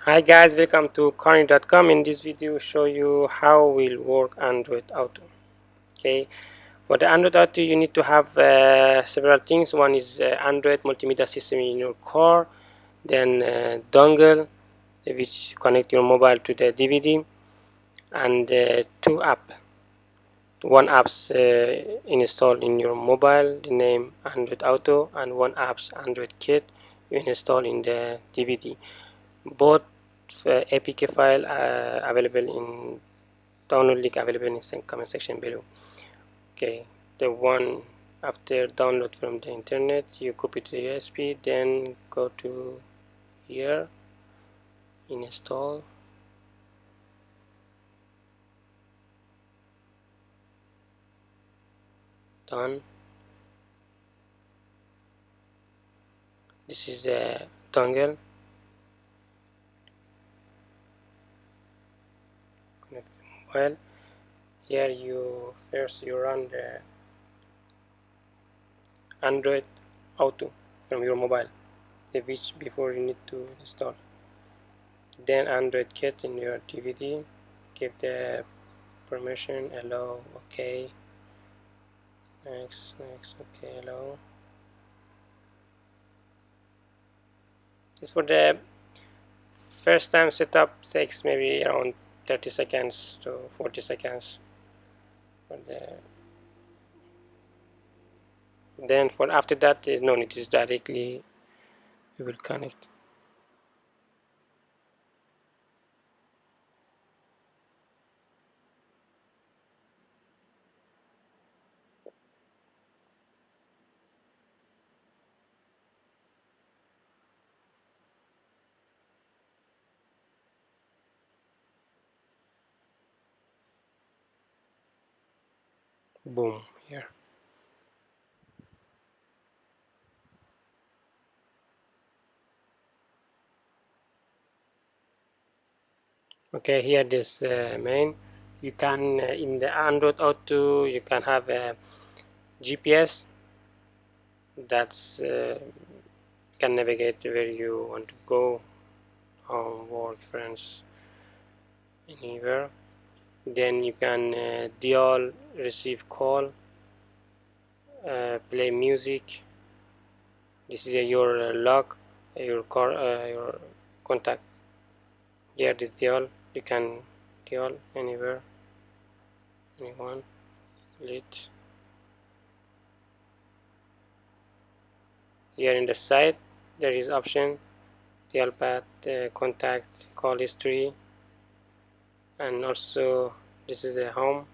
Hi guys, welcome to CARONIC.com. In this video show you how will work Android Auto. Okay, for the Android Auto you need to have several things. One is Android multimedia system in your car, then dongle which connect your mobile to the DVD, and two app. One app's installed in your mobile, the name Android Auto, and one app's Android Kit you install in the DVD. Both APK file available in download link available in the comment section below. Okay, the one after download from the internet, you copy to the USB, then go to here, install, done. This is the dongle. Connect the mobile. Here you first run the Android Auto from your mobile, the which before you need to install. Then Android Kit in your DVD. Give the permission, allow, okay, next, okay, allow. This for the first time setup takes maybe around 30 seconds to 40 seconds for then for after that no need, is directly we will connect. Boom, here. Okay, here this main. You can in the Android Auto you can have a GPS that's can navigate where you want to go, home, work, friends, anywhere. Then you can dial, receive call, play music. This is your log, your car, your contact. Here this dial, you can dial anywhere, anyone, delete. Here in the side there is option dial path, contact, call history, and also this is the home.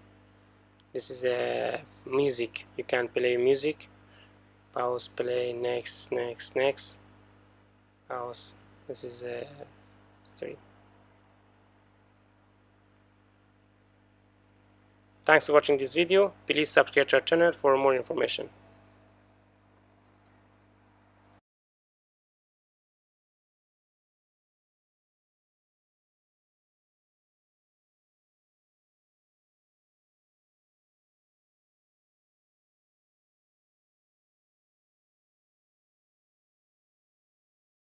This is the music. You can play music. Pause, play, next, pause. This is a history. Thanks for watching this video. Please subscribe to our channel for more information.